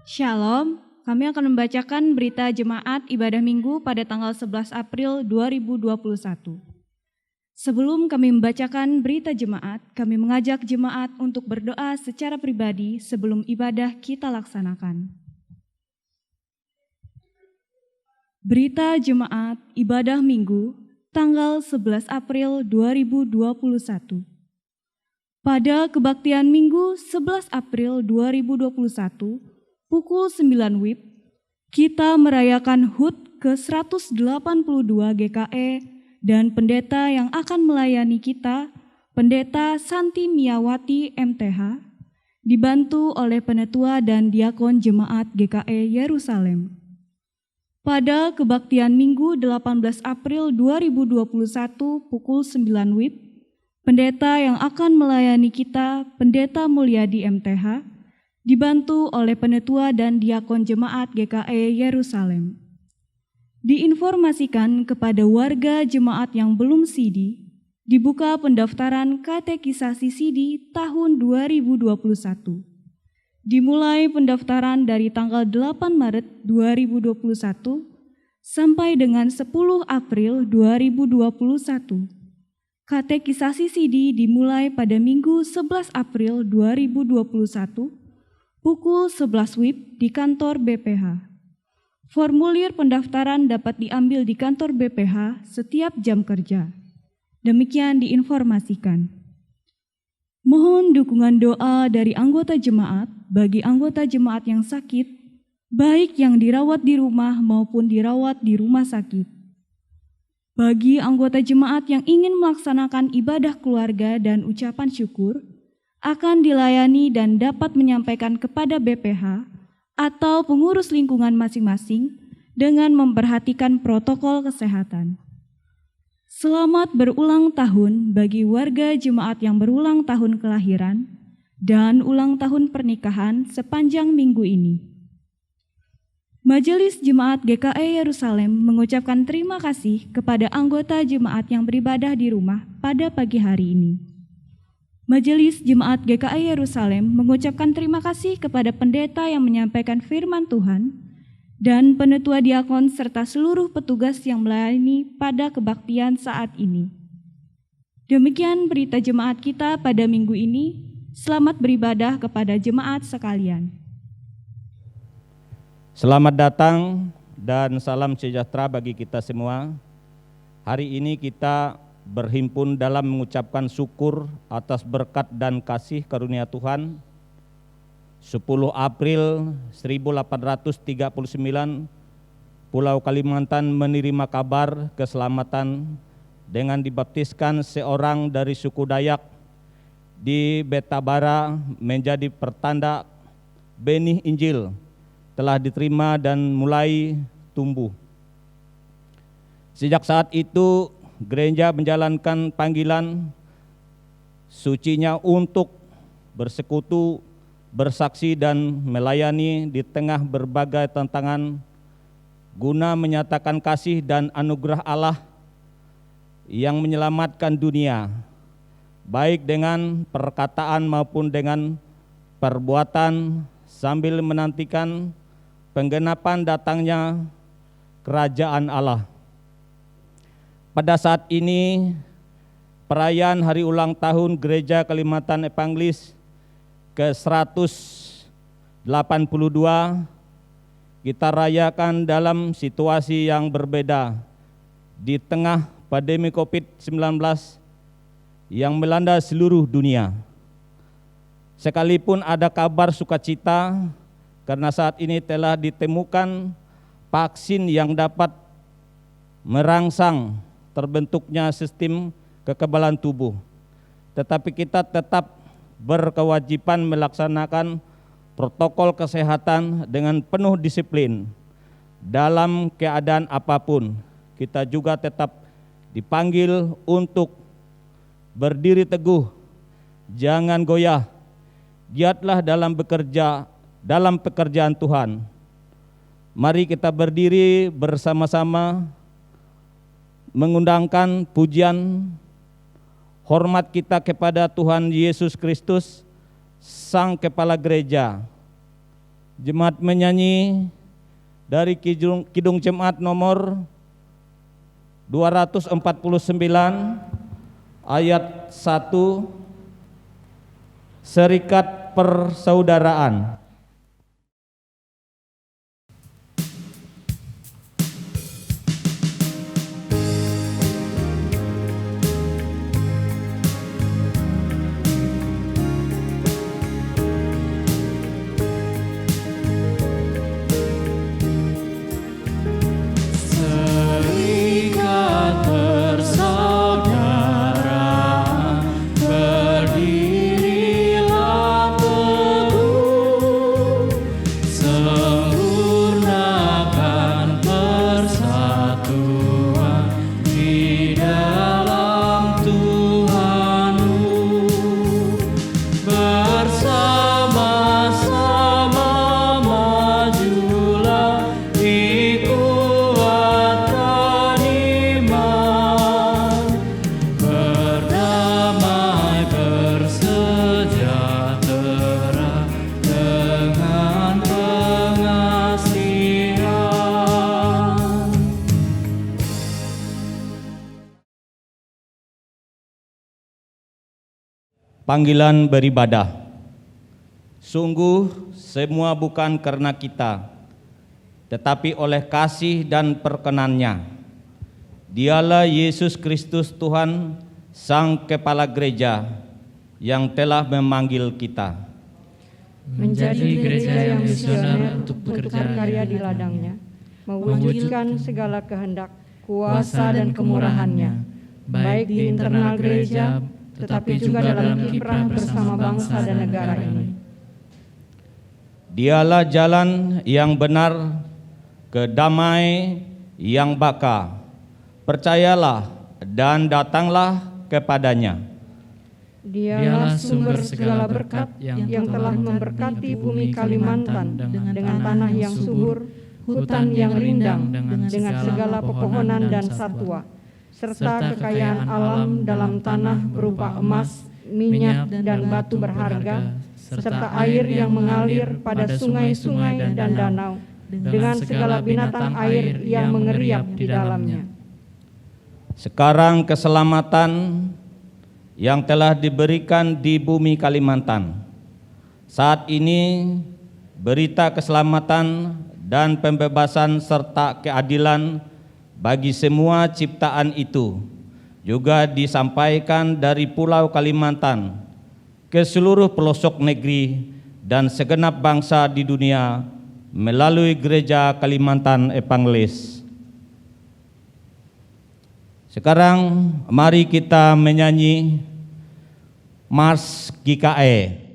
Shalom, kami akan membacakan berita jemaat ibadah minggu pada tanggal 11 April 2021. Sebelum kami membacakan berita jemaat, kami mengajak jemaat untuk berdoa secara pribadi sebelum ibadah kita laksanakan. Berita jemaat ibadah minggu tanggal 11 April 2021. Pada kebaktian minggu 11 April 2021, pukul 9 WIB, kita merayakan HUT ke-182 GKE dan pendeta yang akan melayani kita, Pendeta Santi Miawati MTH, dibantu oleh penetua dan diakon jemaat GKE Yerusalem. Pada kebaktian minggu 18 April 2021 pukul 9 WIB, pendeta yang akan melayani kita, Pendeta Mulyadi MTH, dibantu oleh penetua dan diakon jemaat GKE Yerusalem. Diinformasikan kepada warga jemaat yang belum sidi, dibuka pendaftaran katekisasi sidi tahun 2021. Dimulai pendaftaran dari tanggal 8 Maret 2021 sampai dengan 10 April 2021. Katekisasi sidi dimulai pada Minggu 11 April 2021 pukul 11 WIB di kantor BPH. Formulir pendaftaran dapat diambil di kantor BPH setiap jam kerja. Demikian diinformasikan. Mohon dukungan doa dari anggota jemaat bagi anggota jemaat yang sakit, baik yang dirawat di rumah maupun dirawat di rumah sakit. Bagi anggota jemaat yang ingin melaksanakan ibadah keluarga dan ucapan syukur, akan dilayani dan dapat menyampaikan kepada BPH atau pengurus lingkungan masing-masing dengan memperhatikan protokol kesehatan. Selamat berulang tahun bagi warga jemaat yang berulang tahun kelahiran dan ulang tahun pernikahan sepanjang minggu ini. Majelis Jemaat GKE Yerusalem mengucapkan terima kasih kepada anggota jemaat yang beribadah di rumah pada pagi hari ini. Majelis Jemaat GKI Yerusalem mengucapkan terima kasih kepada pendeta yang menyampaikan firman Tuhan dan penetua diakon serta seluruh petugas yang melayani pada kebaktian saat ini. Demikian berita jemaat kita pada minggu ini. Selamat beribadah kepada jemaat sekalian. Selamat datang dan salam sejahtera bagi kita semua. Hari ini kita berhimpun dalam mengucapkan syukur atas berkat dan kasih karunia Tuhan. 10 April 1839, Pulau Kalimantan menerima kabar keselamatan dengan dibaptiskan seorang dari suku Dayak di Betabara menjadi pertanda benih Injil telah diterima dan mulai tumbuh. Sejak saat itu, gereja menjalankan panggilan sucinya untuk bersekutu, bersaksi dan melayani di tengah berbagai tantangan guna menyatakan kasih dan anugerah Allah yang menyelamatkan dunia, baik dengan perkataan maupun dengan perbuatan, sambil menantikan penggenapan datangnya kerajaan Allah. Pada saat ini, perayaan hari ulang tahun Gereja Kalimantan Evangelis ke-182 kita rayakan dalam situasi yang berbeda di tengah pandemi COVID-19 yang melanda seluruh dunia. Sekalipun ada kabar sukacita karena saat ini telah ditemukan vaksin yang dapat merangsang terbentuknya sistem kekebalan tubuh, tetapi kita tetap berkewajiban melaksanakan protokol kesehatan dengan penuh disiplin. Dalam keadaan apapun, kita juga tetap dipanggil untuk berdiri teguh, jangan goyah, giatlah dalam pekerjaan Tuhan. Mari kita berdiri bersama-sama mengundangkan pujian hormat kita kepada Tuhan Yesus Kristus, Sang Kepala Gereja. Jemaat menyanyi dari Kidung Jemaat nomor 249 ayat 1, Serikat Persaudaraan. Panggilan beribadah. Sungguh semua bukan karena kita, tetapi oleh kasih dan perkenan-Nya. Dialah Yesus Kristus Tuhan, Sang Kepala Gereja, yang telah memanggil kita menjadi gereja yang misioner untuk berkarya di ladangnya, mewujudkan segala kehendak, kuasa dan kemurahan-Nya, baik di internal gereja, tetapi juga dalam kiprah bersama bangsa dan negara ini. Dialah jalan yang benar ke damai yang baka. Percayalah dan datanglah kepadanya. Dialah sumber segala berkat yang telah memberkati bumi Kalimantan dengan tanah yang subur, hutan yang rindang, dengan segala pepohonan dan satwa, serta kekayaan alam dalam tanah berupa emas, minyak, dan batu berharga, serta air yang mengalir pada sungai-sungai dan danau, dengan segala binatang air yang mengeriap di dalamnya. Sekarang keselamatan yang telah diberikan di bumi Kalimantan. Saat ini berita keselamatan dan pembebasan serta keadilan bagi semua ciptaan itu juga disampaikan dari Pulau Kalimantan ke seluruh pelosok negeri dan segenap bangsa di dunia melalui Gereja Kalimantan Evangelis. Sekarang mari kita menyanyi Mars GKE.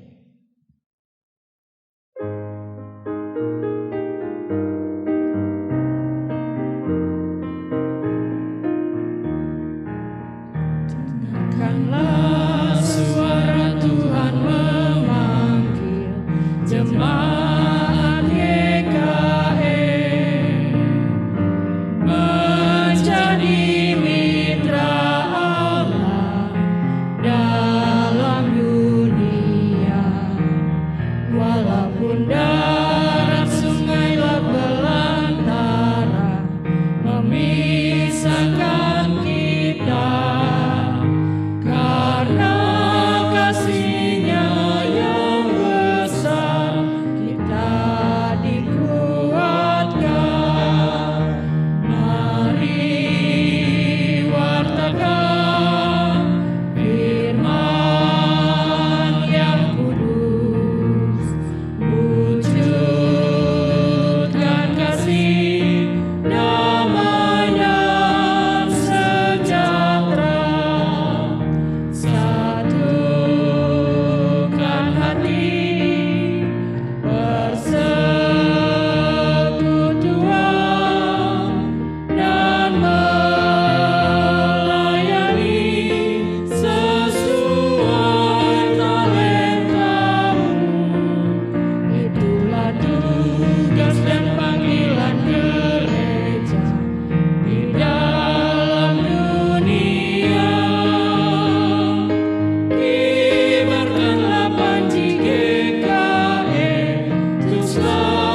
Slow.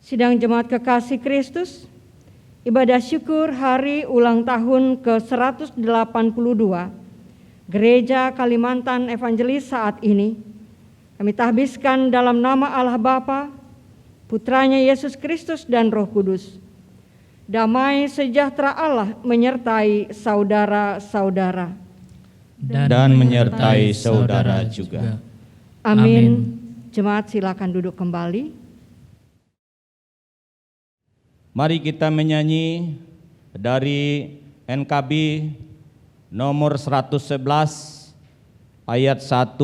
Sidang Jemaat Kekasih Kristus, ibadah syukur hari ulang tahun ke-182 Gereja Kalimantan Evangelis saat ini kami tahbiskan dalam nama Allah Bapa, Putranya Yesus Kristus dan Roh Kudus. Damai sejahtera Allah menyertai saudara-saudara dan menyertai saudara juga. Amin. Jemaat silakan duduk kembali. Mari kita menyanyi dari NKB nomor 111 ayat 1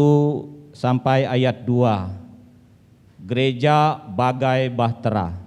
sampai ayat 2. Gereja bagai bahtera.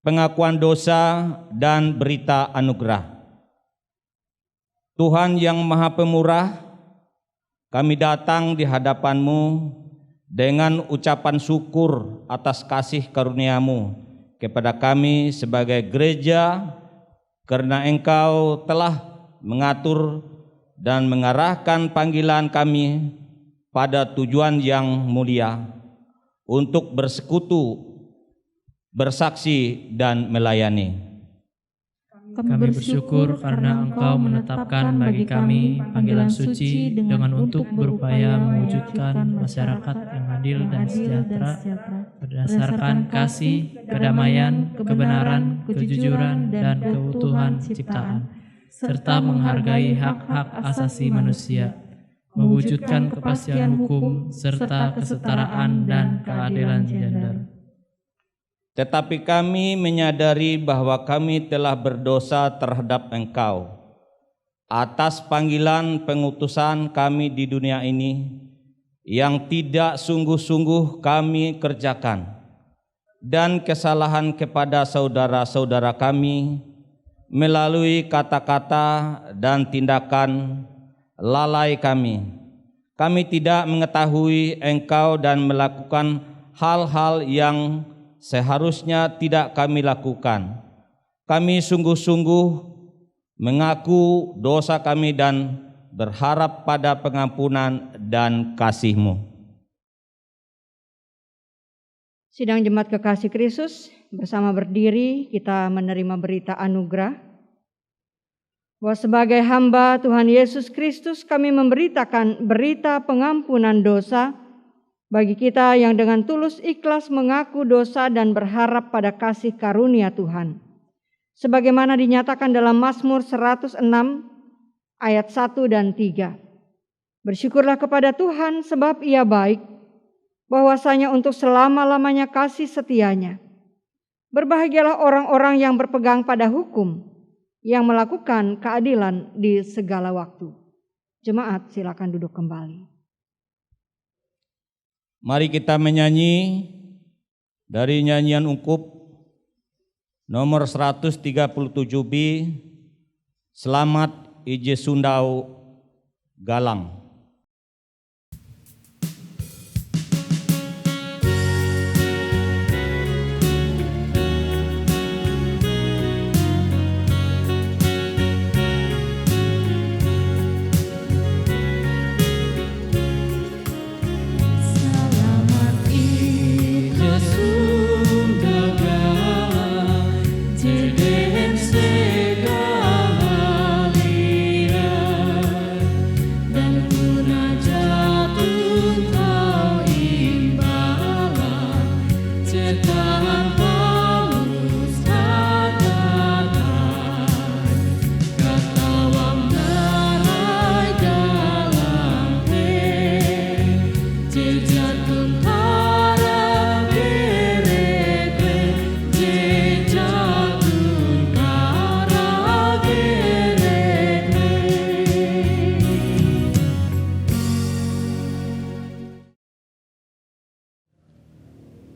Pengakuan dosa dan berita anugerah. Tuhan yang Maha Pemurah, kami datang di hadapan-Mu dengan ucapan syukur atas kasih karunia-Mu kepada kami sebagai gereja, karena Engkau telah mengatur dan mengarahkan panggilan kami pada tujuan yang mulia untuk bersekutu, bersaksi dan melayani. Kami bersyukur karena Engkau menetapkan bagi kami panggilan suci dengan untuk berupaya mewujudkan masyarakat yang adil dan sejahtera berdasarkan kasih, kedamaian, kebenaran, kejujuran, dan keutuhan ciptaan, serta menghargai hak-hak asasi manusia, mewujudkan kepastian hukum, serta kesetaraan dan keadilan gender. Tetapi kami menyadari bahwa kami telah berdosa terhadap Engkau. Atas panggilan pengutusan kami di dunia ini, yang tidak sungguh-sungguh kami kerjakan, dan kesalahan kepada saudara-saudara kami melalui kata-kata dan tindakan lalai kami. Kami tidak mengetahui Engkau dan melakukan hal-hal yang seharusnya tidak kami lakukan. Kami sungguh-sungguh mengaku dosa kami dan berharap pada pengampunan dan kasih-Mu. Sidang Jemaat Kekasih Kristus, bersama berdiri kita menerima berita anugerah bahwa sebagai hamba Tuhan Yesus Kristus kami memberitakan berita pengampunan dosa bagi kita yang dengan tulus ikhlas mengaku dosa dan berharap pada kasih karunia Tuhan. Sebagaimana dinyatakan dalam Mazmur 106 ayat 1 dan 3. Bersyukurlah kepada Tuhan sebab Ia baik, bahwasanya untuk selama-lamanya kasih setianya. Berbahagialah orang-orang yang berpegang pada hukum, yang melakukan keadilan di segala waktu. Jemaat silakan duduk kembali. Mari kita menyanyi dari nyanyian ungkup nomor 137B, Selamat Ije Sundau Galang.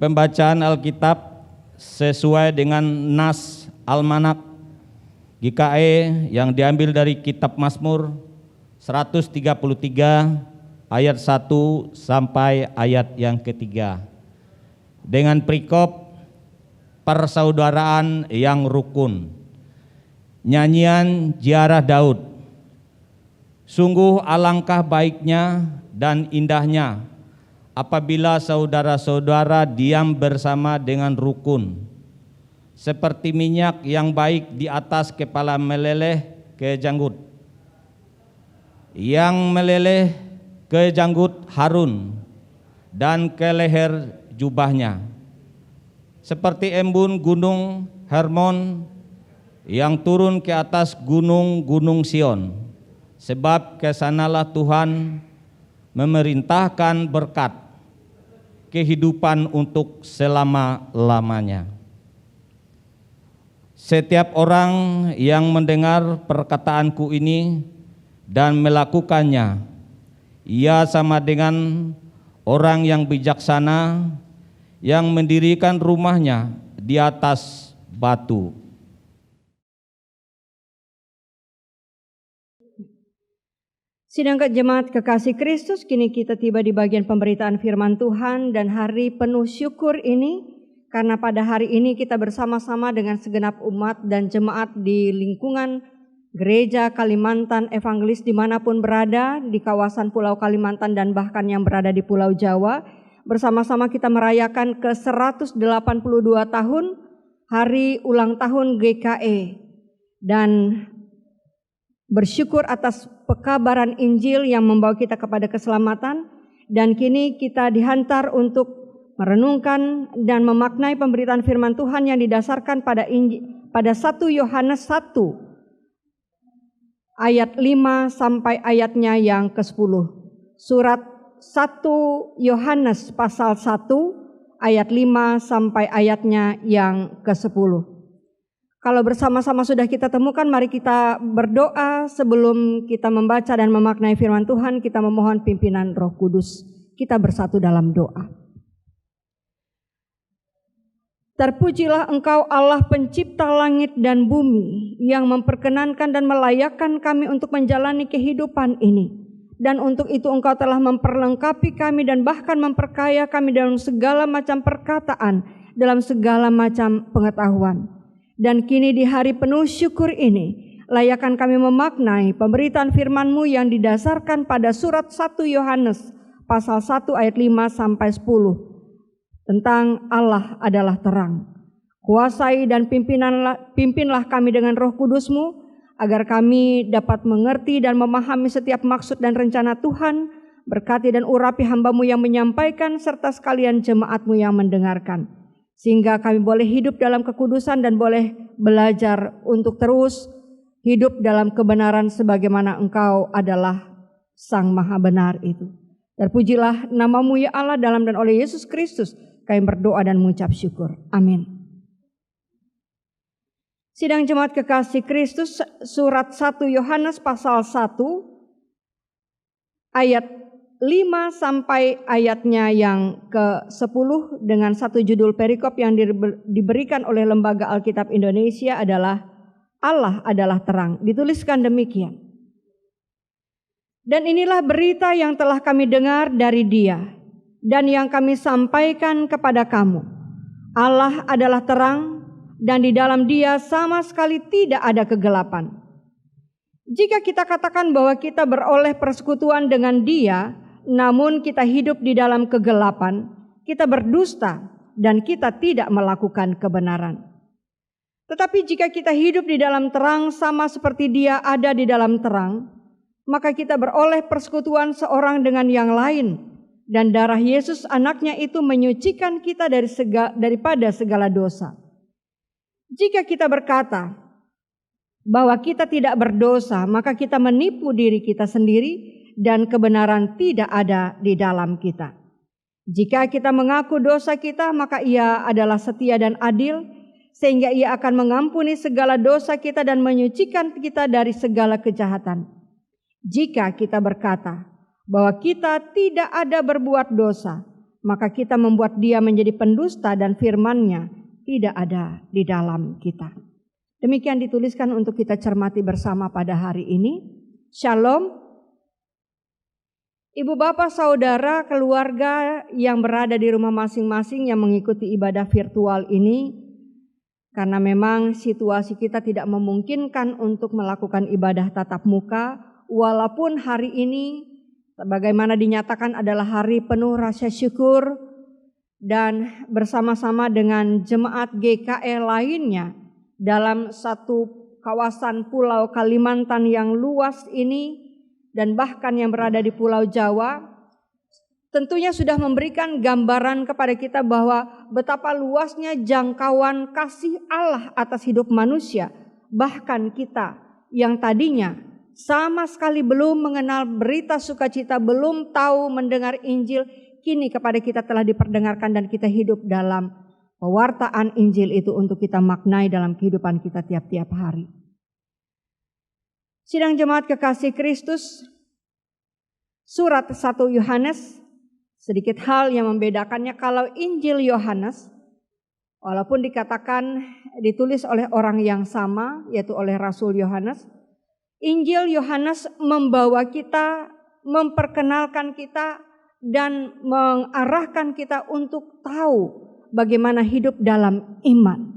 Pembacaan Alkitab sesuai dengan nas Almanak GKE yang diambil dari kitab Mazmur 133 ayat 1 sampai ayat yang ketiga. Dengan perikop persaudaraan yang rukun. Nyanyian ziarah Daud. Sungguh alangkah baiknya dan indahnya apabila saudara-saudara diam bersama dengan rukun, seperti minyak yang baik di atas kepala meleleh ke janggut, yang meleleh ke janggut Harun dan ke leher jubahnya, seperti embun gunung Hermon yang turun ke atas gunung-gunung Sion, sebab kesanalah Tuhan memerintahkan berkat kehidupan untuk selama-lamanya. Setiap orang yang mendengar perkataanku ini dan melakukannya, ia sama dengan orang yang bijaksana yang mendirikan rumahnya di atas batu. Sidang Jemaat Kekasih Kristus, kini kita tiba di bagian pemberitaan firman Tuhan dan hari penuh syukur ini, karena pada hari ini kita bersama-sama dengan segenap umat dan jemaat di lingkungan Gereja Kalimantan Evangelis dimanapun berada, di kawasan Pulau Kalimantan dan bahkan yang berada di Pulau Jawa, bersama-sama kita merayakan ke-182 tahun Hari Ulang Tahun GKE. dan bersyukur atas pekabaran Injil yang membawa kita kepada keselamatan. Dan kini kita dihantar untuk merenungkan dan memaknai pemberitaan firman Tuhan yang didasarkan pada 1 Yohanes 1 ayat 5 sampai ayatnya yang ke-10. Surat 1 Yohanes pasal 1 ayat 5 sampai ayatnya yang ke-10. Kalau bersama-sama sudah kita temukan, mari kita berdoa sebelum kita membaca dan memaknai firman Tuhan. Kita memohon pimpinan Roh Kudus. Kita bersatu dalam doa. Terpujilah Engkau Allah pencipta langit dan bumi, yang memperkenankan dan melayakkan kami untuk menjalani kehidupan ini. Dan untuk itu Engkau telah memperlengkapi kami dan bahkan memperkaya kami dalam segala macam perkataan, dalam segala macam pengetahuan. Dan kini di hari penuh syukur ini, layakkan kami memaknai pemberitaan firman-Mu yang didasarkan pada surat 1 Yohanes pasal 1 ayat 5 sampai 10 tentang Allah adalah terang. Kuasai dan pimpinlah kami dengan Roh Kudus-Mu agar kami dapat mengerti dan memahami setiap maksud dan rencana Tuhan. Berkati dan urapi hamba-Mu yang menyampaikan serta sekalian jemaat-Mu yang mendengarkan, sehingga kami boleh hidup dalam kekudusan dan boleh belajar untuk terus hidup dalam kebenaran sebagaimana Engkau adalah Sang Maha Benar itu. Terpujilah nama-Mu ya Allah, dalam dan oleh Yesus Kristus kami berdoa dan mengucap syukur. Amin. Sidang jemaat kekasih Kristus, surat 1 Yohanes pasal 1 ayat 5 sampai ayatnya yang ke-10 dengan satu judul perikop yang diberikan oleh Lembaga Alkitab Indonesia adalah Allah adalah terang. Dituliskan demikian. Dan inilah berita yang telah kami dengar dari Dia dan yang kami sampaikan kepada kamu. Allah adalah terang dan di dalam Dia sama sekali tidak ada kegelapan. Jika kita katakan bahwa kita beroleh persekutuan dengan Dia, namun kita hidup di dalam kegelapan, kita berdusta dan kita tidak melakukan kebenaran. Tetapi jika kita hidup di dalam terang sama seperti Dia ada di dalam terang, maka kita beroleh persekutuan seorang dengan yang lain, dan darah Yesus anaknya itu menyucikan kita daripada segala dosa. Jika kita berkata bahwa kita tidak berdosa, maka kita menipu diri kita sendiri dan kebenaran tidak ada di dalam kita. Jika kita mengaku dosa kita, maka Ia adalah setia dan adil, sehingga Ia akan mengampuni segala dosa kita dan menyucikan kita dari segala kejahatan. Jika kita berkata bahwa kita tidak ada berbuat dosa, maka kita membuat Dia menjadi pendusta dan firman-Nya tidak ada di dalam kita. Demikian dituliskan untuk kita cermati bersama pada hari ini. Shalom. Ibu bapak saudara keluarga yang berada di rumah masing-masing yang mengikuti ibadah virtual ini, karena memang situasi kita tidak memungkinkan untuk melakukan ibadah tatap muka, walaupun hari ini bagaimana dinyatakan adalah hari penuh rasa syukur, dan bersama-sama dengan jemaat GKE lainnya dalam satu kawasan pulau Kalimantan yang luas ini dan bahkan yang berada di Pulau Jawa, tentunya sudah memberikan gambaran kepada kita bahwa betapa luasnya jangkauan kasih Allah atas hidup manusia. Bahkan kita yang tadinya sama sekali belum mengenal berita sukacita, belum tahu mendengar Injil, kini kepada kita telah diperdengarkan dan kita hidup dalam pewartaan Injil itu untuk kita maknai dalam kehidupan kita tiap-tiap hari. Sidang jemaat kekasih Kristus, surat 1 Yohanes, sedikit hal yang membedakannya. Kalau Injil Yohanes, walaupun dikatakan ditulis oleh orang yang sama, yaitu oleh Rasul Yohanes, Injil Yohanes membawa kita, memperkenalkan kita, dan mengarahkan kita untuk tahu bagaimana hidup dalam iman.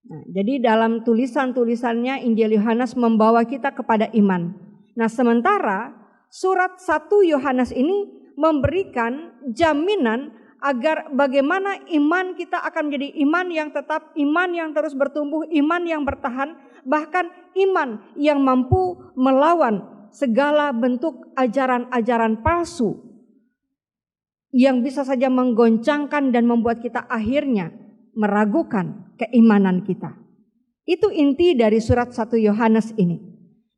Nah, jadi dalam tulisan-tulisannya Injil Yohanes membawa kita kepada iman. Nah, sementara surat 1 Yohanes ini memberikan jaminan agar bagaimana iman kita akan menjadi iman yang tetap, iman yang terus bertumbuh, iman yang bertahan, bahkan iman yang mampu melawan segala bentuk ajaran-ajaran palsu yang bisa saja menggoncangkan dan membuat kita akhirnya meragukan keimanan kita. Itu inti dari surat 1 Yohanes ini.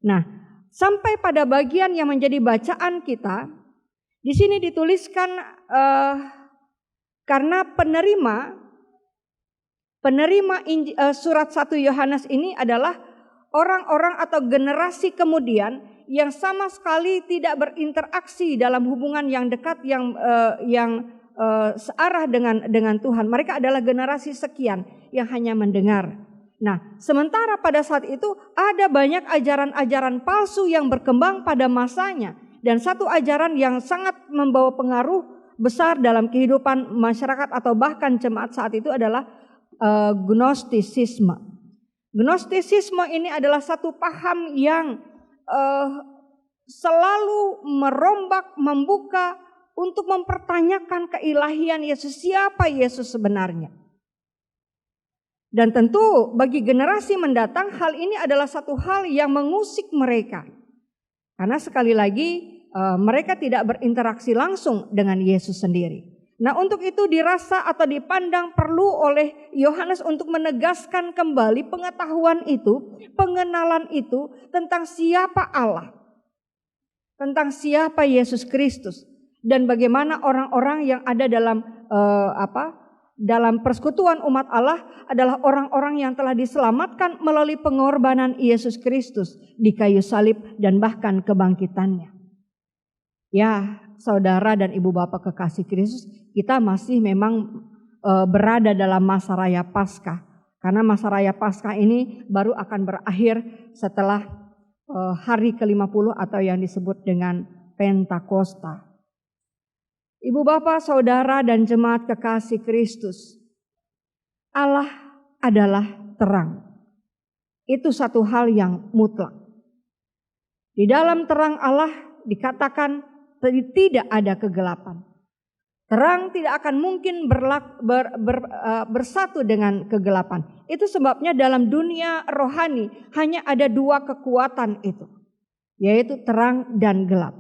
Nah, sampai pada bagian yang menjadi bacaan kita, di sini dituliskan karena penerima surat 1 Yohanes ini adalah orang-orang atau generasi kemudian yang sama sekali tidak berinteraksi dalam hubungan yang dekat yang searah dengan Tuhan. Mereka adalah generasi sekian yang hanya mendengar. Nah, sementara pada saat itu ada banyak ajaran-ajaran palsu yang berkembang pada masanya. Dan satu ajaran yang sangat membawa pengaruh besar dalam kehidupan masyarakat atau bahkan jemaat saat itu adalah Gnostisisme. Gnostisisme ini adalah satu paham yang selalu merombak, membuka untuk mempertanyakan keilahian Yesus, siapa Yesus sebenarnya. Dan tentu bagi generasi mendatang hal ini adalah satu hal yang mengusik mereka. Karena sekali lagi mereka tidak berinteraksi langsung dengan Yesus sendiri. Nah, untuk itu dirasa atau dipandang perlu oleh Yohanes untuk menegaskan kembali pengetahuan itu, pengenalan itu tentang siapa Allah, tentang siapa Yesus Kristus, dan bagaimana orang-orang yang ada dalam persekutuan umat Allah adalah orang-orang yang telah diselamatkan melalui pengorbanan Yesus Kristus di kayu salib dan bahkan kebangkitannya. Ya, saudara dan ibu bapak kekasih Kristus, kita masih memang berada dalam masa raya Paskah. Karena masa raya Paskah ini baru akan berakhir setelah hari ke-50 atau yang disebut dengan Pentakosta. Ibu bapak, saudara dan jemaat kekasih Kristus, Allah adalah terang. Itu satu hal yang mutlak. Di dalam terang Allah dikatakan tidak ada kegelapan. Terang tidak akan mungkin bersatu dengan kegelapan. Itu sebabnya dalam dunia rohani hanya ada dua kekuatan itu, yaitu terang dan gelap.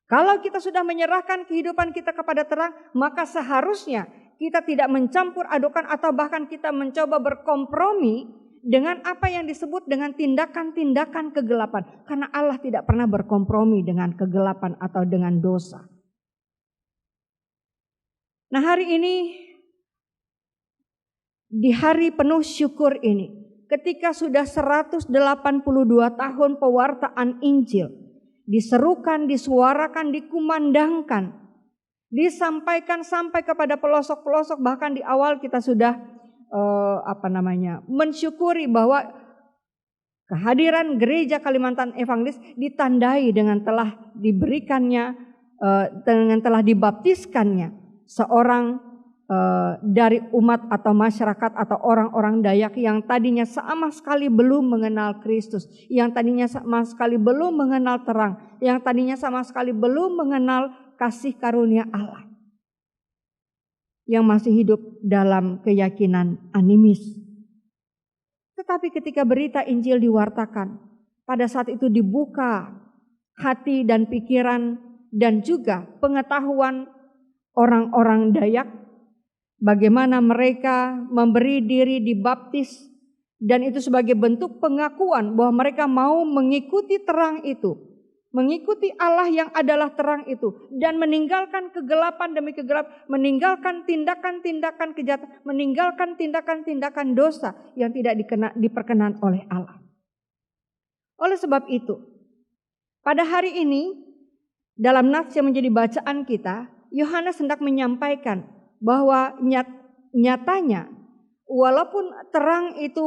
Kalau kita sudah menyerahkan kehidupan kita kepada terang, maka seharusnya kita tidak mencampur adukan atau bahkan kita mencoba berkompromi dengan apa yang disebut dengan tindakan-tindakan kegelapan. Karena Allah tidak pernah berkompromi dengan kegelapan atau dengan dosa. Nah, hari ini, di hari penuh syukur ini, ketika sudah 182 tahun pewartaan Injil, diserukan, disuarakan, dikumandangkan, disampaikan sampai kepada pelosok-pelosok, bahkan di awal kita sudah mensyukuri bahwa kehadiran gereja Kalimantan Evangelis ditandai dengan telah diberikannya, dengan telah dibaptiskannya seorang dari umat atau masyarakat atau orang-orang Dayak yang tadinya sama sekali belum mengenal Kristus, yang tadinya sama sekali belum mengenal terang, yang tadinya sama sekali belum mengenal kasih karunia Allah, yang masih hidup dalam keyakinan animis. Tetapi ketika berita Injil diwartakan, pada saat itu dibuka hati dan pikiran dan juga pengetahuan orang-orang Dayak, bagaimana mereka memberi diri dibaptis, dan itu sebagai bentuk pengakuan bahwa mereka mau mengikuti terang itu, mengikuti Allah yang adalah terang itu, dan meninggalkan kegelapan demi kegelapan, meninggalkan tindakan-tindakan kejahatan, meninggalkan tindakan-tindakan dosa yang tidak diperkenan oleh Allah. Oleh sebab itu, pada hari ini dalam nats yang menjadi bacaan kita, Yohanes hendak menyampaikan bahwa nyatanya walaupun terang itu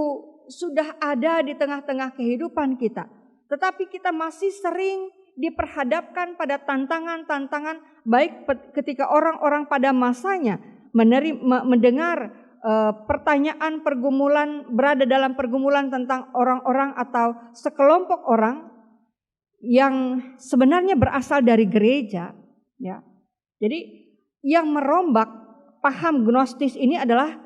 sudah ada di tengah-tengah kehidupan kita, tetapi kita masih sering diperhadapkan pada tantangan-tantangan, baik ketika orang-orang pada masanya mendengar pertanyaan pergumulan, berada dalam pergumulan tentang orang-orang atau sekelompok orang yang sebenarnya berasal dari gereja, ya. Jadi yang merombak paham Gnostis ini adalah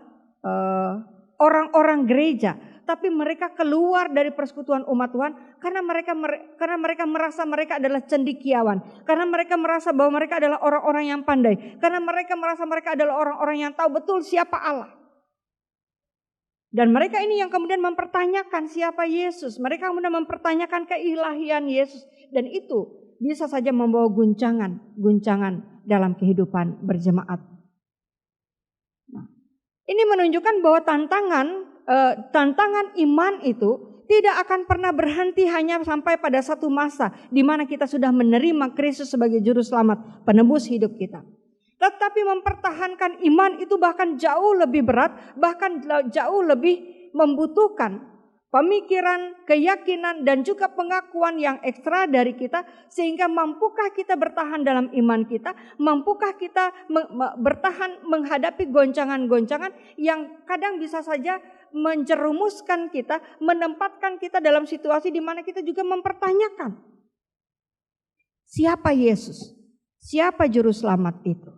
orang-orang gereja, tapi mereka keluar dari persekutuan umat Tuhan karena mereka merasa mereka adalah cendekiawan, karena mereka merasa bahwa mereka adalah orang-orang yang pandai, karena mereka merasa mereka adalah orang-orang yang tahu betul siapa Allah. Dan mereka ini yang kemudian mempertanyakan siapa Yesus, mereka kemudian mempertanyakan keilahian Yesus, dan itu bisa saja membawa guncangan dalam kehidupan berjemaat. Nah, ini menunjukkan bahwa tantangan iman itu tidak akan pernah berhenti hanya sampai pada satu masa di mana kita sudah menerima Kristus sebagai juru selamat, penebus hidup kita. Tetapi mempertahankan iman itu bahkan jauh lebih berat, bahkan jauh lebih membutuhkan pemikiran, keyakinan, dan juga pengakuan yang ekstra dari kita. Sehingga mampukah kita bertahan dalam iman kita, mampukah kita bertahan menghadapi goncangan-goncangan yang kadang bisa saja menjerumuskan kita, menempatkan kita dalam situasi di mana kita juga mempertanyakan siapa Yesus, siapa juru selamat itu.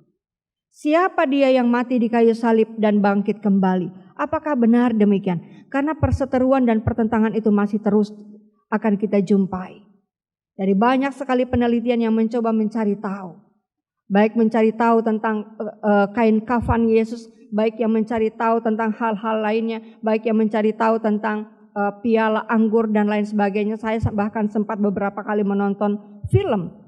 Siapa dia yang mati di kayu salib dan bangkit kembali? Apakah benar demikian? Karena perseteruan dan pertentangan itu masih terus akan kita jumpai. Dari banyak sekali penelitian yang mencoba mencari tahu. Baik mencari tahu tentang kain kafan Yesus, baik yang mencari tahu tentang hal-hal lainnya, baik yang mencari tahu tentang piala anggur dan lain sebagainya. Saya bahkan sempat beberapa kali menonton film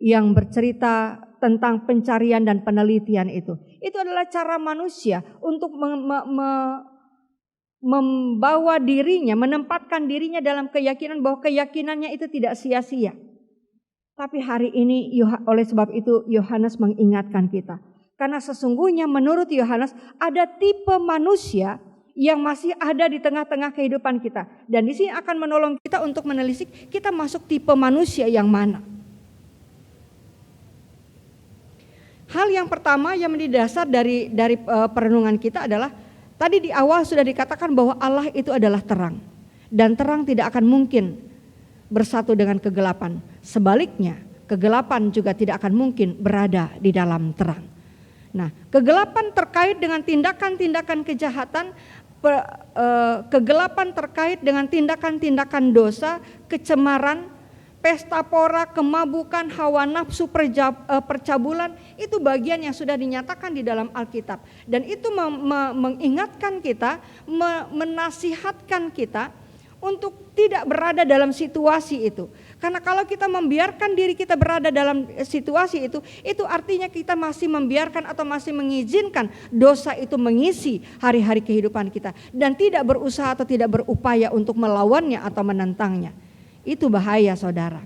yang bercerita tentang pencarian dan penelitian itu. Itu adalah cara manusia untuk membawa dirinya, menempatkan dirinya dalam keyakinan bahwa keyakinannya itu tidak sia-sia. Tapi hari ini oleh sebab itu Yohanes mengingatkan kita. Karena sesungguhnya menurut Yohanes ada tipe manusia yang masih ada di tengah-tengah kehidupan kita. Dan di sini akan menolong kita untuk menelisik kita masuk tipe manusia yang mana. Hal yang pertama yang menjadi dasar dari perenungan kita adalah tadi di awal sudah dikatakan bahwa Allah itu adalah terang. Dan terang tidak akan mungkin bersatu dengan kegelapan. Sebaliknya, kegelapan juga tidak akan mungkin berada di dalam terang. Nah, kegelapan terkait dengan tindakan-tindakan kejahatan, kegelapan terkait dengan tindakan-tindakan dosa, kecemaran, pesta pora, kemabukan, hawa nafsu, percabulan, itu bagian yang sudah dinyatakan di dalam Alkitab. Dan itu mengingatkan kita, menasihatkan kita untuk tidak berada dalam situasi itu. Karena kalau kita membiarkan diri kita berada dalam situasi itu artinya kita masih membiarkan atau masih mengizinkan dosa itu mengisi hari-hari kehidupan kita. Dan tidak berusaha atau tidak berupaya untuk melawannya atau menentangnya. Itu bahaya saudara.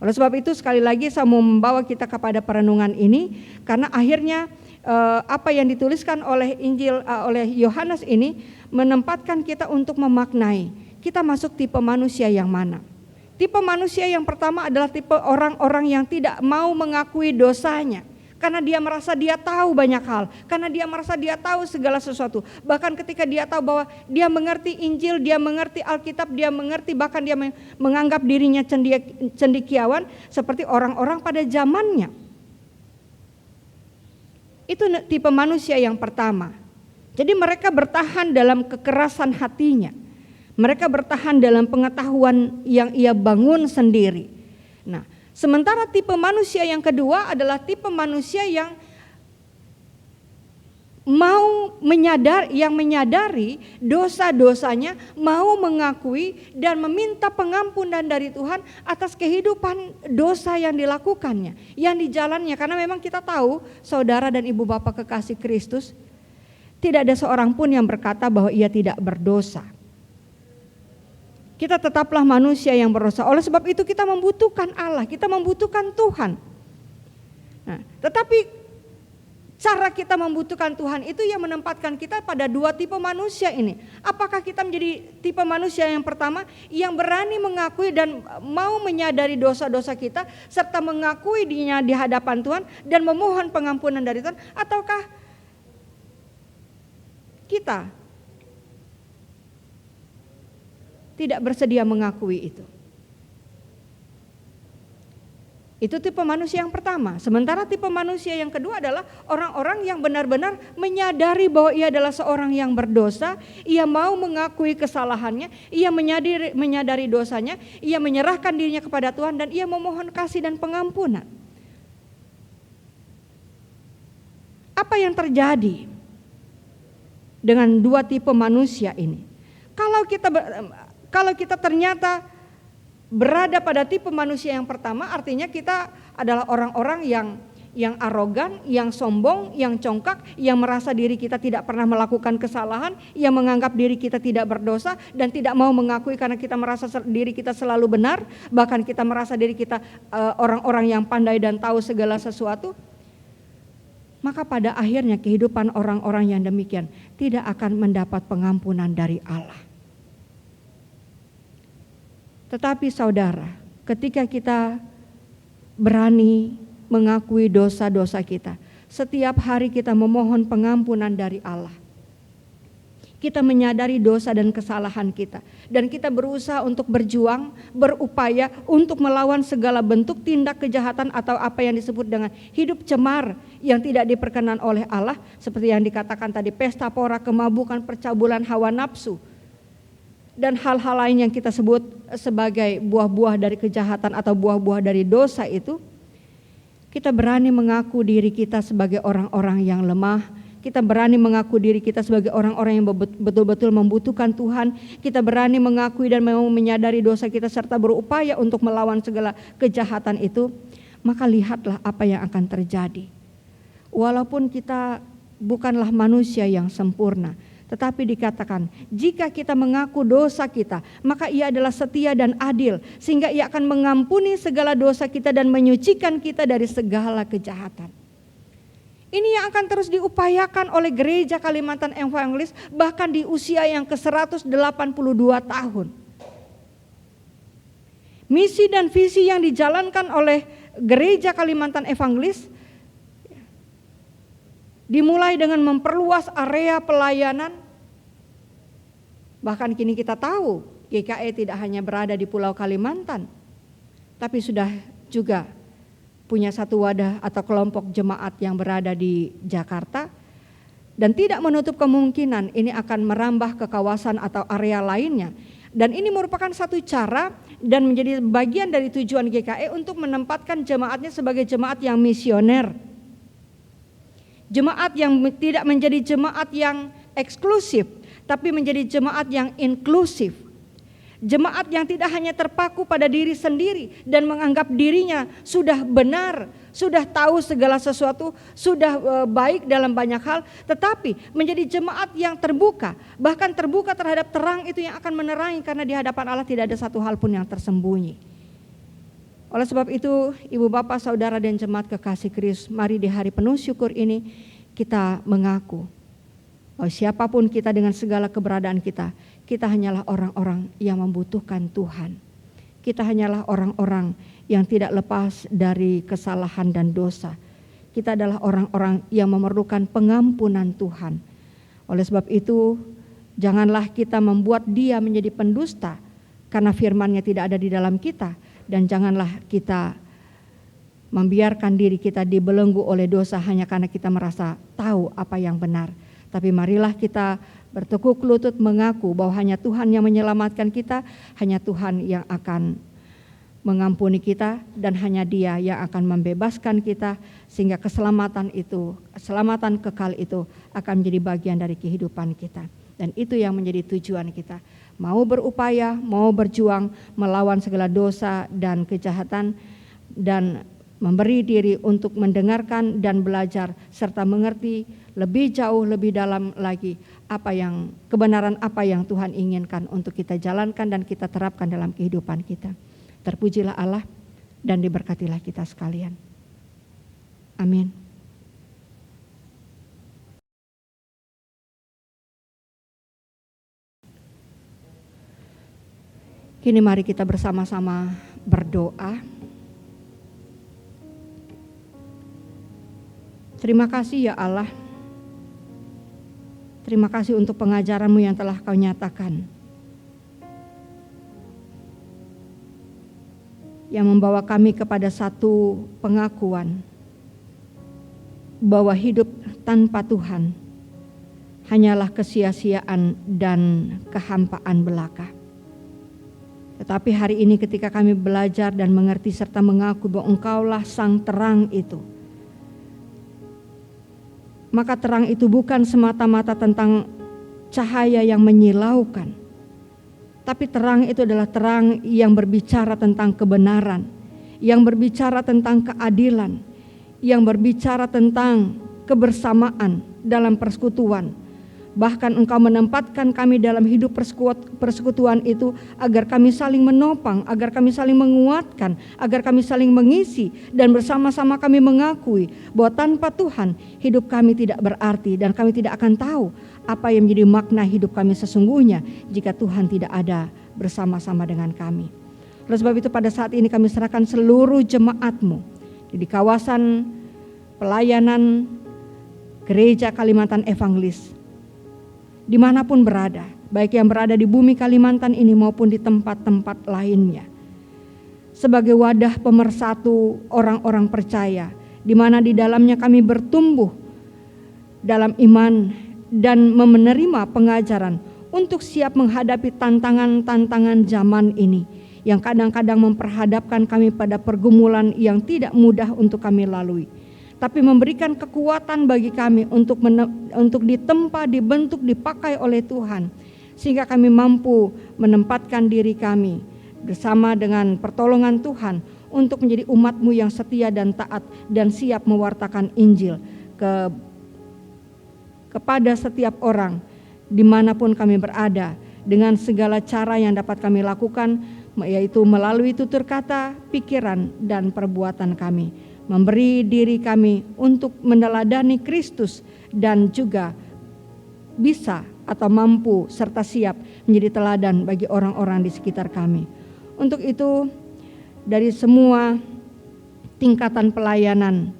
Oleh sebab itu sekali lagi saya mau membawa kita kepada perenungan ini. Karena akhirnya apa yang dituliskan oleh Injil oleh Yohanes ini menempatkan kita untuk memaknai kita masuk tipe manusia yang mana. Tipe manusia yang pertama adalah tipe orang-orang yang tidak mau mengakui dosanya. Karena dia merasa dia tahu banyak hal. Karena dia merasa dia tahu segala sesuatu. Bahkan ketika dia tahu bahwa dia mengerti Injil, dia mengerti Alkitab, dia mengerti, bahkan dia menganggap dirinya cendekiawan seperti orang-orang pada zamannya. Itu tipe manusia yang pertama. Jadi mereka bertahan dalam kekerasan hatinya. Mereka bertahan dalam pengetahuan yang ia bangun sendiri. Nah, sementara tipe manusia yang kedua adalah tipe manusia yang mau menyadari dosa-dosanya, mau mengakui dan meminta pengampunan dari Tuhan atas kehidupan dosa yang dilakukannya, yang dijalannya. Karena memang kita tahu, saudara dan ibu bapak kekasih Kristus, tidak ada seorang pun yang berkata bahwa ia tidak berdosa. Kita tetaplah manusia yang berdosa. Oleh sebab itu kita membutuhkan Allah, kita membutuhkan Tuhan. Nah, tetapi cara kita membutuhkan Tuhan itu yang menempatkan kita pada dua tipe manusia ini. Apakah kita menjadi tipe manusia yang pertama yang berani mengakui dan mau menyadari dosa-dosa kita serta mengakui dirinya di hadapan Tuhan dan memohon pengampunan dari Tuhan, ataukah kita tidak bersedia mengakui itu? Itu tipe manusia yang pertama. Sementara tipe manusia yang kedua adalah orang-orang yang benar-benar menyadari bahwa ia adalah seorang yang berdosa. Ia mau mengakui kesalahannya, ia menyadari dosanya, ia menyerahkan dirinya kepada Tuhan dan ia memohon kasih dan pengampunan. Apa yang terjadi dengan dua tipe manusia ini? Kalau kita ternyata berada pada tipe manusia yang pertama, artinya kita adalah orang-orang yang arogan, yang sombong, yang congkak, yang merasa diri kita tidak pernah melakukan kesalahan, yang menganggap diri kita tidak berdosa dan tidak mau mengakui karena kita merasa diri kita selalu benar, bahkan kita merasa diri kita orang-orang yang pandai dan tahu segala sesuatu. Maka pada akhirnya kehidupan orang-orang yang demikian tidak akan mendapat pengampunan dari Allah. Tetapi saudara, ketika kita berani mengakui dosa-dosa kita, setiap hari kita memohon pengampunan dari Allah. Kita menyadari dosa dan kesalahan kita, dan kita berusaha untuk berjuang, berupaya untuk melawan segala bentuk tindak kejahatan atau apa yang disebut dengan hidup cemar yang tidak diperkenan oleh Allah, seperti yang dikatakan tadi, pesta pora, kemabukan, percabulan hawa nafsu, dan hal-hal lain yang kita sebut sebagai buah-buah dari kejahatan atau buah-buah dari dosa itu. Kita berani mengaku diri kita sebagai orang-orang yang lemah. Kita berani mengaku diri kita sebagai orang-orang yang betul-betul membutuhkan Tuhan. Kita berani mengakui dan menyadari dosa kita serta berupaya untuk melawan segala kejahatan itu. Maka lihatlah apa yang akan terjadi. Walaupun kita bukanlah manusia yang sempurna, tetapi dikatakan, jika kita mengaku dosa kita, maka ia adalah setia dan adil, sehingga ia akan mengampuni segala dosa kita dan menyucikan kita dari segala kejahatan. Ini yang akan terus diupayakan oleh gereja Kalimantan Evangelis, bahkan di usia yang ke-182 tahun. Misi dan visi yang dijalankan oleh gereja Kalimantan Evangelis dimulai dengan memperluas area pelayanan. Bahkan kini kita tahu GKE tidak hanya berada di Pulau Kalimantan, tapi sudah juga punya satu wadah atau kelompok jemaat yang berada di Jakarta. Dan tidak menutup kemungkinan ini akan merambah ke kawasan atau area lainnya. Dan ini merupakan satu cara dan menjadi bagian dari tujuan GKE untuk menempatkan jemaatnya sebagai jemaat yang misioner. Jemaat yang tidak menjadi jemaat yang eksklusif, tapi menjadi jemaat yang inklusif. Jemaat yang tidak hanya terpaku pada diri sendiri dan menganggap dirinya sudah benar, sudah tahu segala sesuatu, sudah baik dalam banyak hal, tetapi menjadi jemaat yang terbuka, bahkan terbuka terhadap terang itu yang akan menerangi, karena di hadapan Allah tidak ada satu hal pun yang tersembunyi. Oleh sebab itu, ibu bapak, saudara dan jemaat kekasih Kristus, mari di hari penuh syukur ini kita mengaku bahwa siapapun kita dengan segala keberadaan kita, kita hanyalah orang-orang yang membutuhkan Tuhan. Kita hanyalah orang-orang yang tidak lepas dari kesalahan dan dosa. Kita adalah orang-orang yang memerlukan pengampunan Tuhan. Oleh sebab itu, janganlah kita membuat Dia menjadi pendusta karena firman-Nya tidak ada di dalam kita. Dan janganlah kita membiarkan diri kita dibelenggu oleh dosa hanya karena kita merasa tahu apa yang benar. Tapi marilah kita bertekuk lutut mengaku bahwa hanya Tuhan yang menyelamatkan kita, hanya Tuhan yang akan mengampuni kita, dan hanya Dia yang akan membebaskan kita, sehingga keselamatan itu, keselamatan kekal itu akan menjadi bagian dari kehidupan kita. Dan itu yang menjadi tujuan kita. Mau berupaya, mau berjuang melawan segala dosa dan kejahatan, dan memberi diri untuk mendengarkan dan belajar serta mengerti lebih jauh, lebih dalam lagi kebenaran apa yang Tuhan inginkan untuk kita jalankan dan kita terapkan dalam kehidupan kita. Terpujilah Allah dan diberkatilah kita sekalian. Amin. Kini mari kita bersama-sama berdoa. Terima kasih ya Allah. Terima kasih untuk pengajaran-Mu yang telah Kau nyatakan. yang membawa kami kepada satu pengakuan bahwa hidup tanpa Tuhan hanyalah kesia-siaan dan kehampaan belaka. Tetapi hari ini ketika kami belajar dan mengerti serta mengaku bahwa Engkaulah sang terang itu, maka terang itu bukan semata-mata tentang cahaya yang menyilaukan, tapi terang itu adalah terang yang berbicara tentang kebenaran, yang berbicara tentang keadilan, yang berbicara tentang kebersamaan dalam persekutuan. Bahkan Engkau menempatkan kami dalam hidup persekutuan itu agar kami saling menopang, agar kami saling menguatkan, agar kami saling mengisi, dan bersama-sama kami mengakui bahwa tanpa Tuhan hidup kami tidak berarti dan kami tidak akan tahu apa yang menjadi makna hidup kami sesungguhnya jika Tuhan tidak ada bersama-sama dengan kami. Oleh sebab itu pada saat ini kami serahkan seluruh jemaat-Mu di kawasan pelayanan Gereja Kalimantan Evangelis, dimanapun berada, baik yang berada di bumi Kalimantan ini maupun di tempat-tempat lainnya, sebagai wadah pemersatu orang-orang percaya, di mana di dalamnya kami bertumbuh dalam iman dan menerima pengajaran untuk siap menghadapi tantangan-tantangan zaman ini, yang kadang-kadang memperhadapkan kami pada pergumulan yang tidak mudah untuk kami lalui, tapi memberikan kekuatan bagi kami untuk ditempa, dibentuk, dipakai oleh Tuhan, sehingga kami mampu menempatkan diri kami bersama dengan pertolongan Tuhan untuk menjadi umat-Mu yang setia dan taat dan siap mewartakan Injil kepada setiap orang dimanapun kami berada, dengan segala cara yang dapat kami lakukan, yaitu melalui tutur kata, pikiran, dan perbuatan kami. Memberi diri kami untuk meneladani Kristus dan juga bisa atau mampu serta siap menjadi teladan bagi orang-orang di sekitar kami. Untuk itu, dari semua tingkatan pelayanan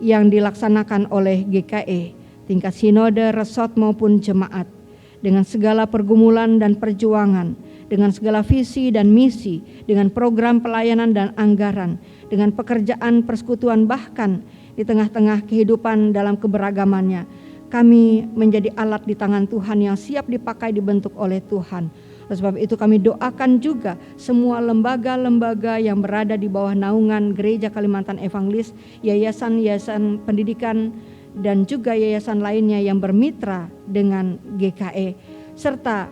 yang dilaksanakan oleh GKE, tingkat sinode, resort maupun jemaat, dengan segala pergumulan dan perjuangan, dengan segala visi dan misi, dengan program pelayanan dan anggaran, dengan pekerjaan persekutuan, bahkan di tengah-tengah kehidupan dalam keberagamannya, kami menjadi alat di tangan Tuhan yang siap dipakai, dibentuk oleh Tuhan. Oleh sebab itu kami doakan juga semua lembaga-lembaga yang berada di bawah naungan Gereja Kalimantan Evangelis, yayasan-yayasan pendidikan, dan juga yayasan lainnya yang bermitra dengan GKE, serta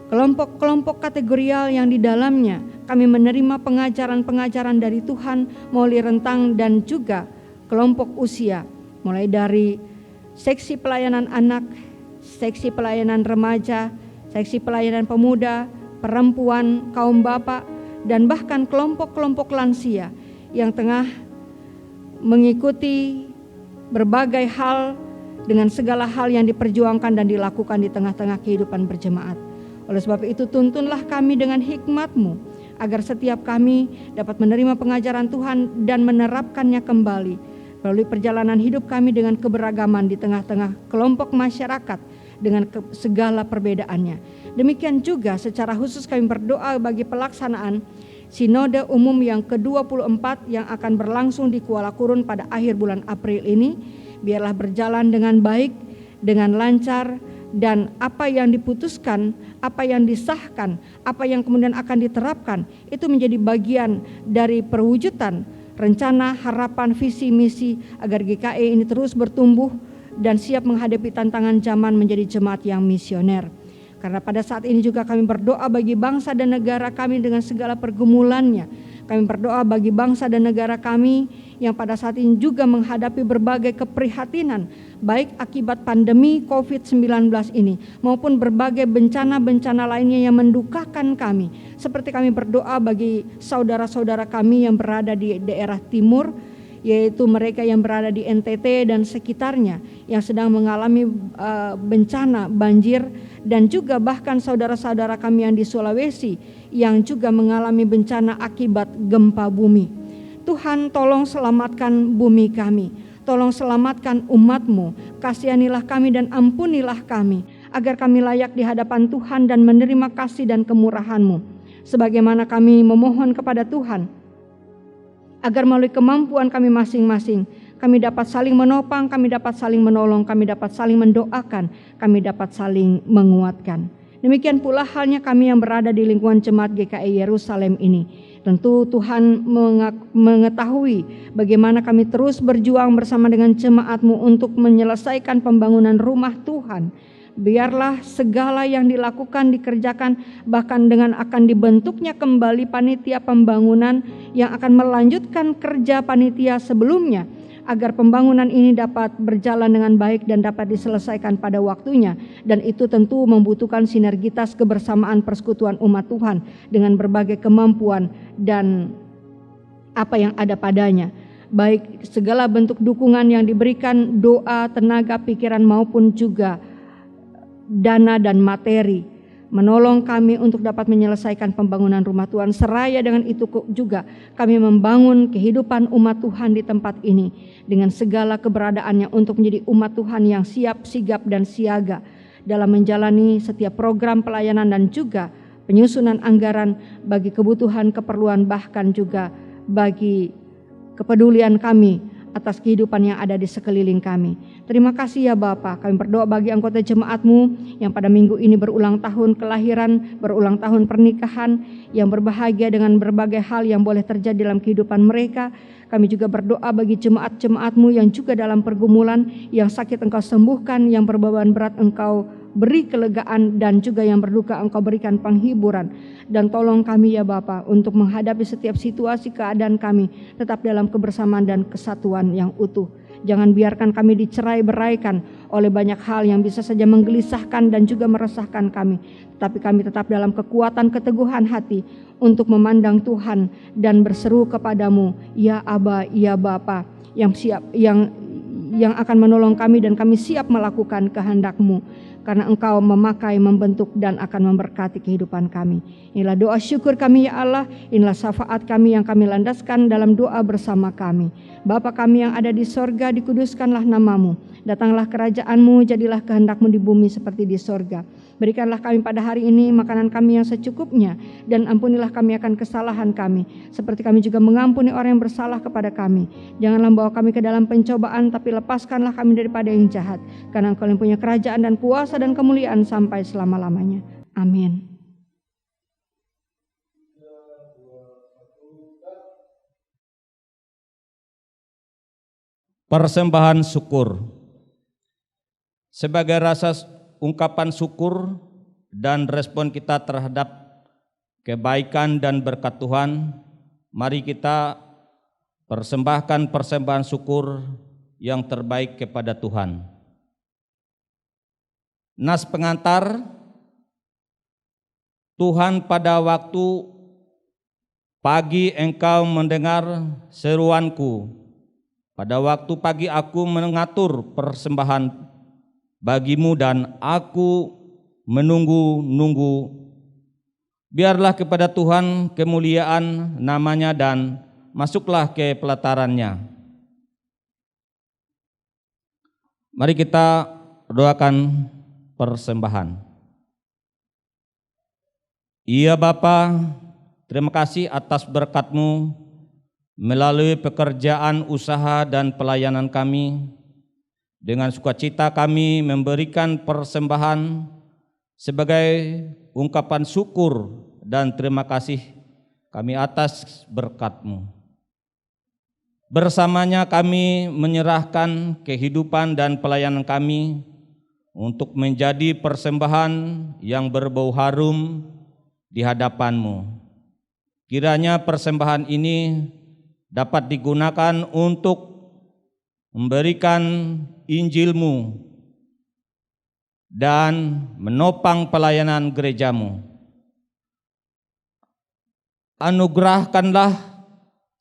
kelompok-kelompok kategorial yang di dalamnya kami menerima pengajaran-pengajaran dari Tuhan melalui rentang dan juga kelompok usia, mulai dari seksi pelayanan anak, seksi pelayanan remaja, seksi pelayanan pemuda, perempuan, kaum bapak, dan bahkan kelompok-kelompok lansia yang tengah mengikuti berbagai hal dengan segala hal yang diperjuangkan dan dilakukan di tengah-tengah kehidupan berjemaat. Oleh sebab itu tuntunlah kami dengan hikmat-Mu, agar setiap kami dapat menerima pengajaran Tuhan dan menerapkannya kembali melalui perjalanan hidup kami dengan keberagaman di tengah-tengah kelompok masyarakat dengan segala perbedaannya. Demikian juga secara khusus kami berdoa bagi pelaksanaan Sinode Umum yang ke-24 yang akan berlangsung di Kuala Kurun pada akhir bulan April ini. Biarlah berjalan dengan baik, dengan lancar, dan apa yang diputuskan, apa yang disahkan, apa yang kemudian akan diterapkan, itu menjadi bagian dari perwujudan rencana, harapan, visi, misi agar GKE ini terus bertumbuh dan siap menghadapi tantangan zaman menjadi jemaat yang misioner. Karena pada saat ini juga kami berdoa bagi bangsa dan negara kami dengan segala pergumulannya. Kami berdoa bagi bangsa dan negara kami yang pada saat ini juga menghadapi berbagai keprihatinan, baik akibat pandemi COVID-19 ini maupun berbagai bencana-bencana lainnya yang mendukakan kami. Seperti kami berdoa bagi saudara-saudara kami yang berada di daerah timur, yaitu mereka yang berada di NTT dan sekitarnya yang sedang mengalami bencana banjir, dan juga bahkan saudara-saudara kami yang di Sulawesi yang juga mengalami bencana akibat gempa bumi. Tuhan, tolong selamatkan bumi kami, tolong selamatkan umat-Mu, kasihanilah kami dan ampunilah kami, agar kami layak di hadapan Tuhan dan menerima kasih dan kemurahan-Mu. Sebagaimana kami memohon kepada Tuhan agar melalui kemampuan kami masing-masing, kami dapat saling menopang, kami dapat saling menolong, kami dapat saling mendoakan, kami dapat saling menguatkan. Demikian pula halnya kami yang berada di lingkungan jemaat GKI Yerusalem ini. Tentu Tuhan mengetahui bagaimana kami terus berjuang bersama dengan jemaat-Mu untuk menyelesaikan pembangunan rumah Tuhan. Biarlah segala yang dilakukan dikerjakan, bahkan dengan akan dibentuknya kembali panitia pembangunan yang akan melanjutkan kerja panitia sebelumnya, agar pembangunan ini dapat berjalan dengan baik dan dapat diselesaikan pada waktunya. Dan itu tentu membutuhkan sinergitas kebersamaan persekutuan umat Tuhan dengan berbagai kemampuan dan apa yang ada padanya. Baik segala bentuk dukungan yang diberikan, doa, tenaga, pikiran maupun juga dana dan materi, menolong kami untuk dapat menyelesaikan pembangunan rumah Tuhan. Seraya dengan itu juga kami membangun kehidupan umat Tuhan di tempat ini dengan segala keberadaannya untuk menjadi umat Tuhan yang siap, sigap, dan siaga dalam menjalani setiap program pelayanan dan juga penyusunan anggaran bagi kebutuhan, keperluan, bahkan juga bagi kepedulian kami atas kehidupan yang ada di sekeliling kami. Terima kasih ya Bapa. Kami berdoa bagi anggota jemaat-Mu yang pada minggu ini berulang tahun kelahiran, berulang tahun pernikahan, yang berbahagia dengan berbagai hal yang boleh terjadi dalam kehidupan mereka. Kami juga berdoa bagi jemaat-jemaat-Mu yang juga dalam pergumulan, yang sakit Engkau sembuhkan, yang berbeban berat Engkau beri kelegaan, dan juga yang berduka Engkau berikan penghiburan. Dan tolong kami ya Bapa untuk menghadapi setiap situasi keadaan kami tetap dalam kebersamaan dan kesatuan yang utuh. Jangan biarkan kami dicerai-beraikan oleh banyak hal yang bisa saja menggelisahkan dan juga meresahkan kami. Tetapi kami tetap dalam kekuatan keteguhan hati untuk memandang Tuhan dan berseru kepadamu, ya Aba, ya Bapa, yang siap, yang akan menolong kami, dan kami siap melakukan kehendak-Mu. Karena Engkau memakai, membentuk, dan akan memberkati kehidupan kami. Inilah doa syukur kami ya Allah, inilah syafaat kami yang kami landaskan dalam doa bersama kami. Bapa kami yang ada di sorga, dikuduskanlah nama-Mu. Datanglah kerajaan-Mu, jadilah kehendak-Mu di bumi seperti di sorga. Berikanlah kami pada hari ini makanan kami yang secukupnya, dan ampunilah kami akan kesalahan kami, seperti kami juga mengampuni orang yang bersalah kepada kami. Janganlah membawa kami ke dalam pencobaan, tapi lepaskanlah kami daripada yang jahat. Karena Engkau yang punya kerajaan dan kuasa dan kemuliaan sampai selama-lamanya. Amin. Persembahan syukur. Sebagai rasa ungkapan syukur dan respon kita terhadap kebaikan dan berkat Tuhan, mari kita persembahkan persembahan syukur yang terbaik kepada Tuhan. Nas pengantar, Tuhan, pada waktu pagi Engkau mendengar seruanku. Pada waktu pagi aku mengatur persembahan bagimu dan aku menunggu-nunggu. Biarlah kepada Tuhan kemuliaan namanya dan masuklah ke pelatarannya. Mari kita doakan persembahan. Ya Bapa, terima kasih atas berkat-Mu melalui pekerjaan, usaha, dan pelayanan kami. Dengan sukacita kami memberikan persembahan sebagai ungkapan syukur dan terima kasih kami atas berkat-Mu. Bersamanya kami menyerahkan kehidupan dan pelayanan kami untuk menjadi persembahan yang berbau harum di hadapan-Mu. Kiranya persembahan ini dapat digunakan untuk memberikan Injil-Mu dan menopang pelayanan gereja-Mu. Anugerahkanlah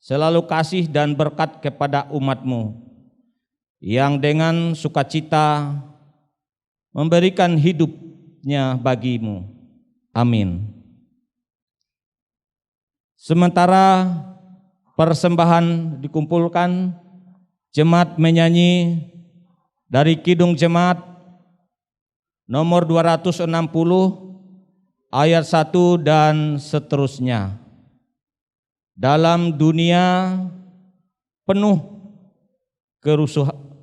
selalu kasih dan berkat kepada umat-Mu yang dengan sukacita memberikan hidupnya bagi-Mu. Amin. Sementara persembahan dikumpulkan, jemaat menyanyi dari Kidung Jemaat nomor 260 ayat 1 dan seterusnya. Dalam dunia penuh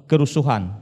kerusuhan.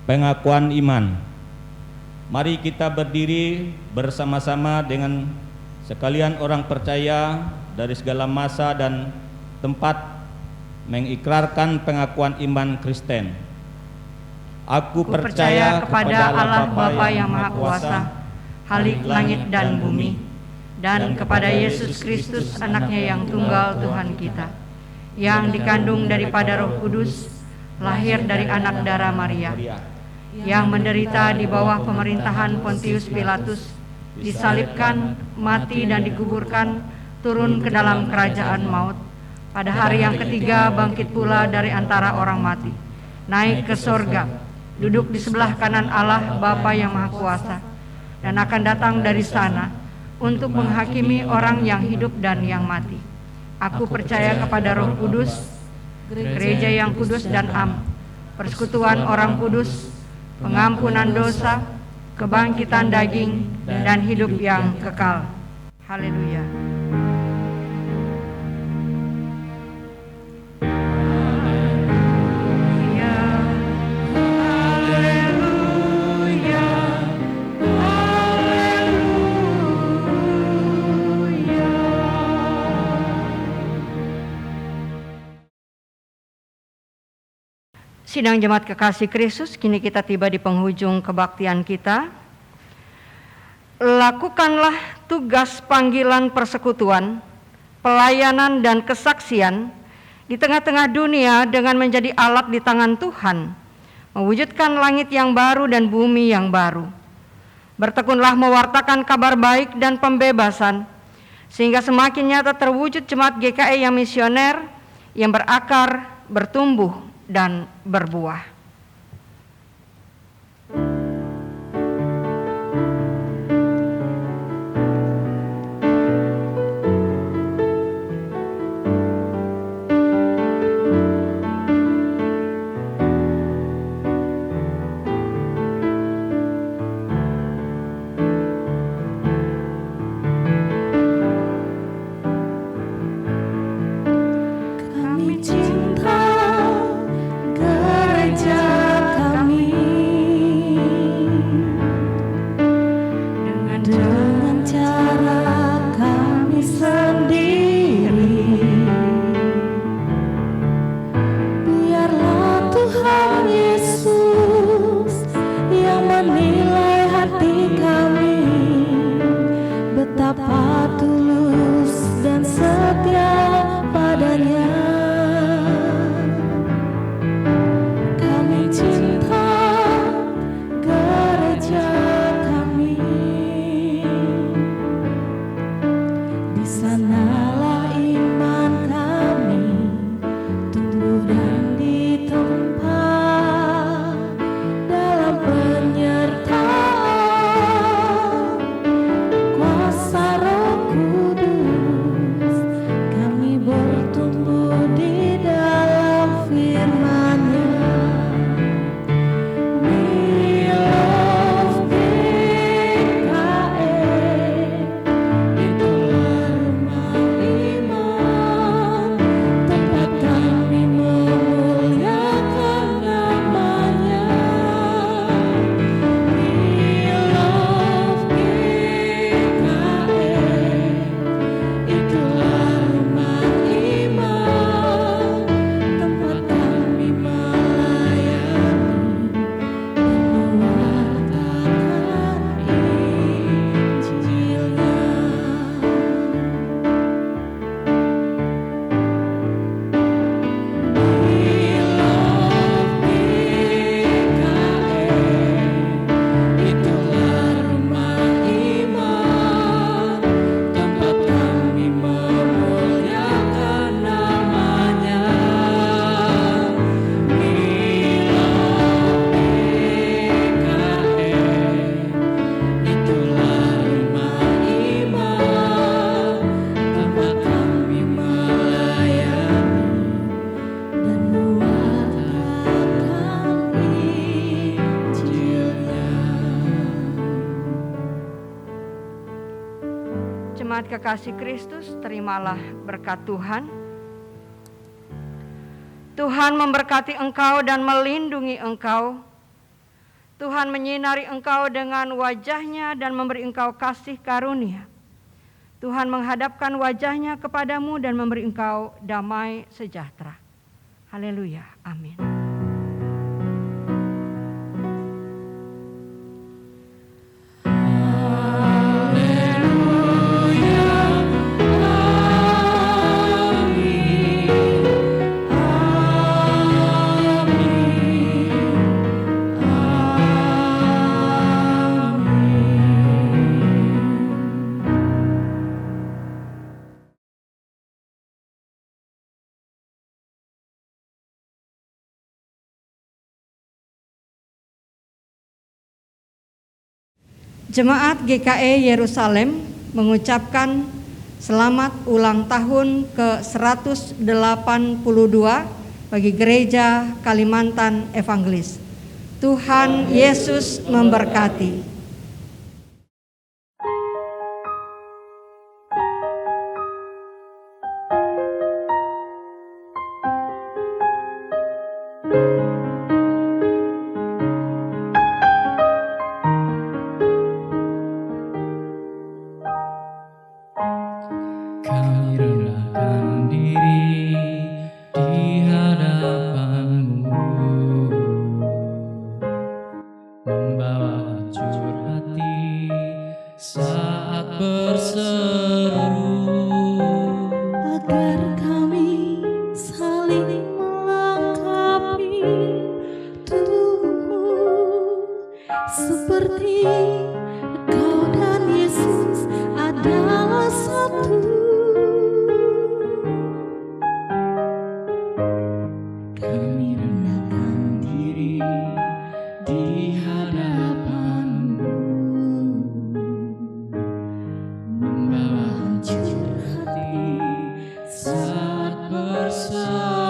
Pengakuan iman. Mari kita berdiri bersama-sama dengan sekalian orang percaya dari segala masa dan tempat mengikrarkan pengakuan iman Kristen. Aku percaya kepada Allah Bapa yang Maha Kuasa, Khalik langit dan bumi, dan kepada Yesus Kristus anaknya yang tunggal Tuhan kita, yang dikandung daripada Roh Kudus, lahir dari anak darah Maria, yang menderita di bawah pemerintahan Pontius Pilatus, disalibkan, mati dan dikuburkan, turun ke dalam kerajaan maut. Pada hari yang ketiga bangkit pula dari antara orang mati, naik ke sorga, duduk di sebelah kanan Allah Bapa yang Maha Kuasa, dan akan datang dari sana untuk menghakimi orang yang hidup dan yang mati. Aku percaya kepada Roh Kudus, gereja yang kudus dan am, persekutuan orang kudus, pengampunan dosa, kebangkitan daging, dan hidup yang kekal. Haleluya. Sidang Jemaat Kekasih Kristus, kini kita tiba di penghujung kebaktian kita. Lakukanlah tugas panggilan persekutuan, pelayanan dan kesaksian di tengah-tengah dunia dengan menjadi alat di tangan Tuhan, mewujudkan langit yang baru dan bumi yang baru. Bertekunlah mewartakan kabar baik dan pembebasan, sehingga semakin nyata terwujud jemaat GKI yang misioner, yang berakar, bertumbuh, dan berbuah. kekasih Kristus, terimalah berkat Tuhan. Tuhan memberkati engkau dan melindungi engkau. Tuhan menyinari engkau dengan wajah-Nya dan memberi engkau kasih karunia. Tuhan menghadapkan wajah-Nya kepadamu dan memberi engkau damai sejahtera. Haleluya. Amin. Jemaat GKE Yerusalem mengucapkan selamat ulang tahun ke-182 bagi Gereja Kalimantan Evangelis. Tuhan Yesus memberkati. Kami rendahkan diri di hadapan-Mu, membawa hancur hati saat berseru, agar kami saling melengkapi tubuh seperti Engkau dan Yesus adalah satu. kami rendahkan diri di hadapan-Mu, membawa hancur hati saat berseru.